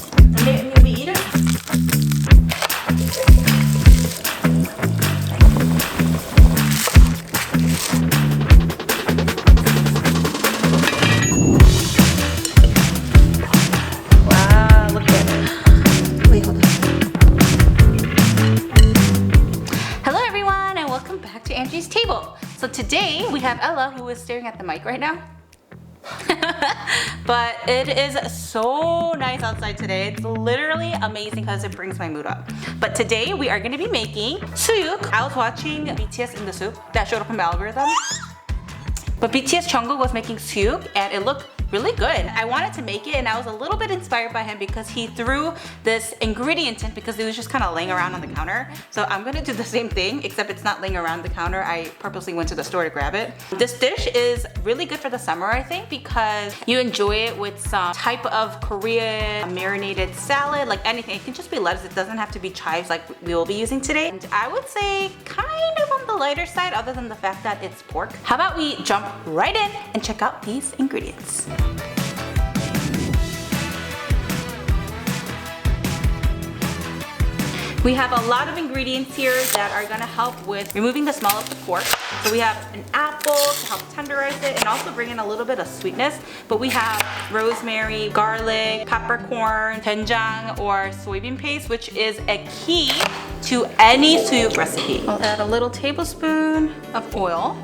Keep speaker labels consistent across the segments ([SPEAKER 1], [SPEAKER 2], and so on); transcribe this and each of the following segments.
[SPEAKER 1] And maybe eat it? Wow, look at it. Wait, hold on. Hello everyone and welcome back to Angie's Table. So today we have Ella who is staring at the mic right now. But it is so nice outside today. It's literally amazing because it brings my mood up. But today we are going to be making Suyuk. I was watching BTS in the Soop that showed up in my algorithm. But BTS Jungkook was making Suyuk and it looked really good. I wanted to make it and I was a little bit inspired by him because he threw this ingredient in because it was just kind of laying around on the counter. So I'm gonna do the same thing, except it's not laying around the counter. I purposely went to the store to grab it. This dish is really good for the summer, I think, because you enjoy it with some type of Korean marinated salad, like anything. It can just be lettuce. It doesn't have to be chives like we will be using today. And I would say kind of on the lighter side other than the fact that it's pork. How about we jump right in and check out these ingredients. We have a lot of ingredients here that are gonna help with removing the smell of the pork. So we have an apple to help tenderize it and also bring in a little bit of sweetness. But we have rosemary, garlic, peppercorn, doenjang or soybean paste, which is a key to any suyuk recipe. I'll add a little tablespoon of oil.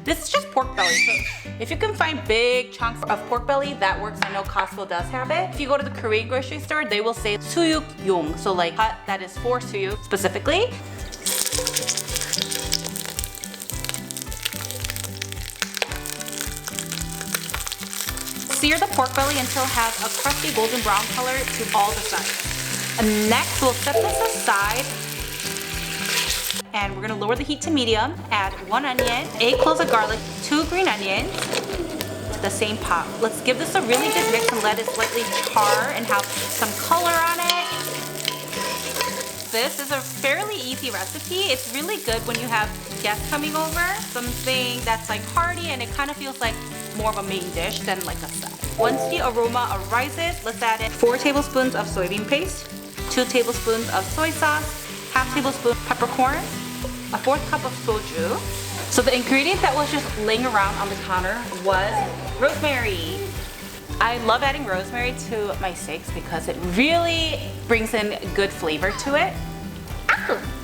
[SPEAKER 1] This is just pork belly, so if you can find big chunks of pork belly, that works. I know Costco does have it. If you go to the Korean grocery store, they will say suyuk yung, so like cut that is for suyuk specifically. Sear the pork belly until it has a crusty golden brown color to all the sides. And next, we'll set this aside. And we're gonna lower the heat to medium, add 1 onion, 8 cloves of garlic, 2 green onions to the same pot. Let's give this a really good mix and let it slightly char and have some color on it. This is a fairly easy recipe. It's really good when you have guests coming over. Something that's like hearty and it kind of feels like more of a main dish than like a side. Once the aroma arises, let's add in 4 tablespoons of soybean paste, 2 tablespoons of soy sauce, half tablespoon peppercorn, a 4th cup of soju. So the ingredient that was just laying around on the counter was rosemary. I love adding rosemary to my steaks because it really brings in good flavor to it.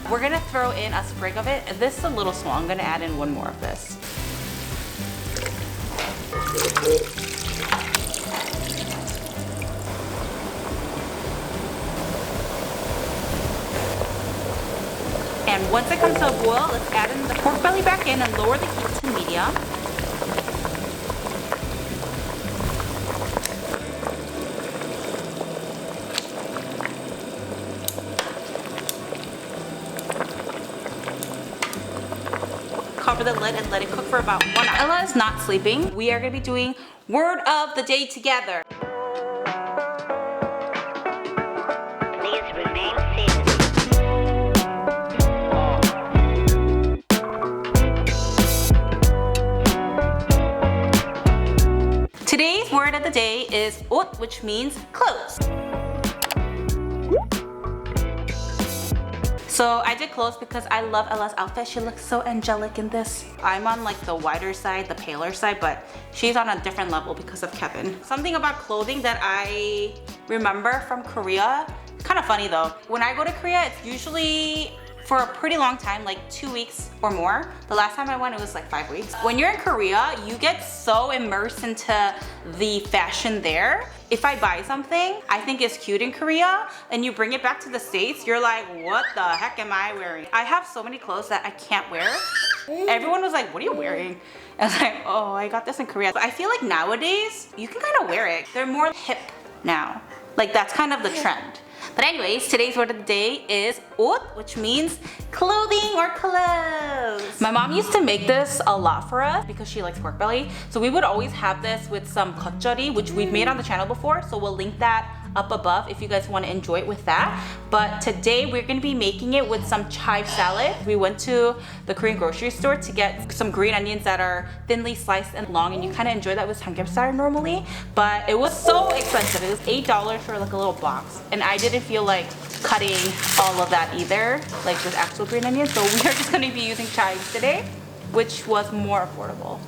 [SPEAKER 1] We're gonna throw in a sprig of it. This is a little small. I'm gonna add in 1 more of this. And once it comes to a boil, let's add in the pork belly back in and lower the heat to medium. Cover the lid and let it cook for about 1 hour. Ella is not sleeping. We are gonna be doing word of the day together. Today's word of the day is 옷, which means clothes. So I did clothes because I love Ella's outfit. She looks so angelic in this. I'm on like the whiter side, the paler side, but she's on a different level because of Kevin. Something about clothing that I remember from Korea, kind of funny though. When I go to Korea, it's usually for a pretty long time, like 2 weeks or more. The last time I went, it was like 5 weeks. When you're in Korea, you get so immersed into the fashion there. If I buy something I think is cute in Korea and you bring it back to the States, you're like, what the heck am I wearing? I have so many clothes that I can't wear. Everyone was like, what are you wearing? I was like, oh, I got this in Korea. But I feel like nowadays, you can kind of wear it. They're more hip now. Like that's kind of the trend. But anyways, today's word of the day is 옷, which means clothing or clothes. My mom used to make this a lot for us because she likes pork belly. So we would always have this with some 겉절이, which we've made on the channel before. So we'll link that up above if you guys want to enjoy it with that. But today we're going to be making it with some chive salad. We went to the Korean grocery store to get some green onions that are thinly sliced and long, and you kind of enjoy that with samgyeopsal normally. But it was so expensive. It was $8 for like a little box, and I didn't feel like cutting all of that either, like with actual green onions. So we are just going to be using chives today, which was more affordable.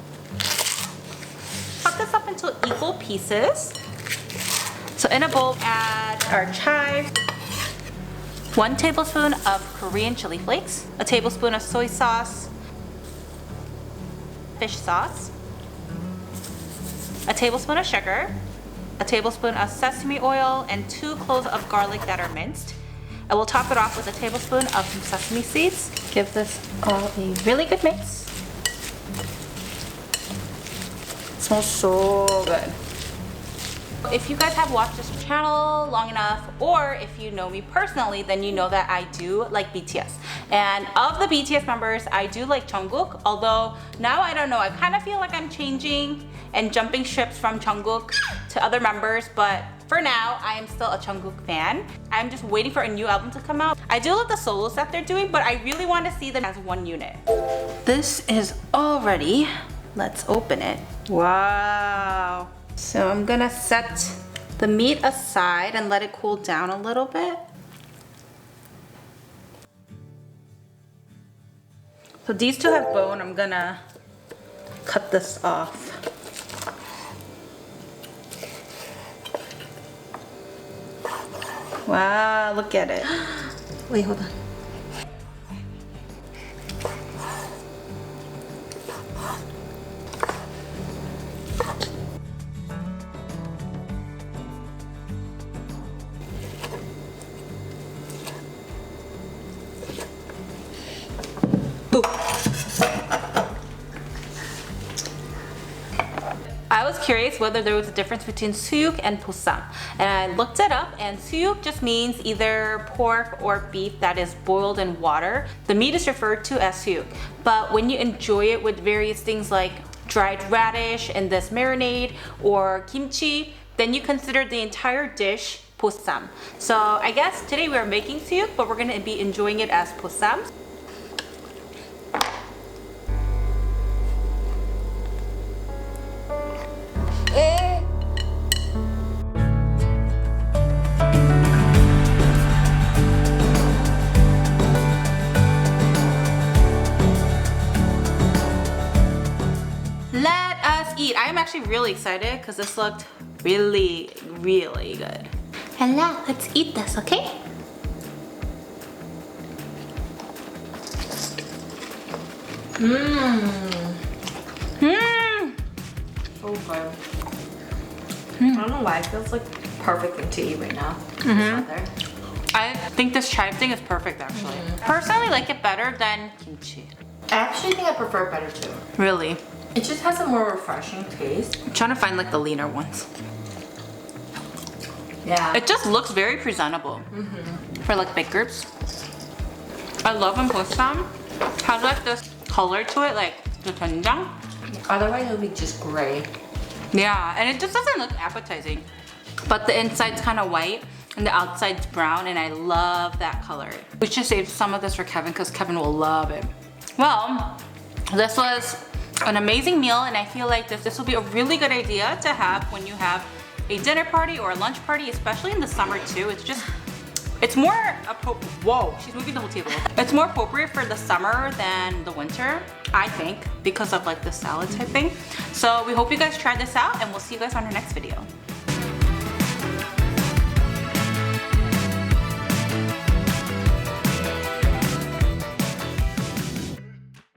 [SPEAKER 1] Cut this up into equal pieces. So in a bowl, add our chives, 1 tablespoon of Korean chili flakes, a tablespoon of soy sauce, fish sauce, a tablespoon of sugar, a tablespoon of sesame oil, and 2 cloves of garlic that are minced. I will top it off with a tablespoon of some sesame seeds. Give this all a really good mix. It smells so good. If you guys have watched this channel long enough, or if you know me personally, then you know that I do like BTS. And of the BTS members, I do like Jungkook, although now I don't know, I kind of feel like I'm changing and jumping ships from Jungkook to other members, but for now, I am still a Jungkook fan. I'm just waiting for a new album to come out. I do love the solos that they're doing, but I really want to see them as one unit. This is all ready. Let's open it. Wow. So I'm gonna set the meat aside and let it cool down a little bit. So these two have bone. I'm gonna cut this off. Wow, look at it. Wait, hold on. I was curious whether there was a difference between suyuk and bossam, and I looked it up, and suyuk just means either pork or beef that is boiled in water. The meat is referred to as suyuk, but when you enjoy it with various things like dried radish and this marinade or kimchi, then you consider the entire dish bossam. So I guess today we're making suyuk, but we're going to be enjoying it as bossam. Let us eat. I am actually really excited because this looked really, really good. And now let's eat this, okay?
[SPEAKER 2] Mmm. So good. I don't know why, it feels like perfect thing to eat right now.
[SPEAKER 1] I think this chive thing is perfect actually. Personally, like it better than kimchi.
[SPEAKER 2] I actually think I prefer it better too.
[SPEAKER 1] Really?
[SPEAKER 2] It just has a more refreshing taste.
[SPEAKER 1] I'm trying to find like the leaner ones.
[SPEAKER 2] Yeah.
[SPEAKER 1] It just looks very presentable for like big groups. I love when bossam has like this color to it, like the doenjang.
[SPEAKER 2] Otherwise it would be just gray.
[SPEAKER 1] Yeah, and it just doesn't look appetizing. But the inside's kind of white and the outside's brown, and I love that color. We should save some of this for Kevin because Kevin will love it. Well, this was an amazing meal, and I feel like this will be a really good idea to have when you have a dinner party or a lunch party, especially in the summer too. It's more appropriate. Whoa, she's moving the whole table. It's more appropriate for the summer than the winter, I think, because of like the salad type thing. So we hope you guys try this out, and we'll see you guys on our next video.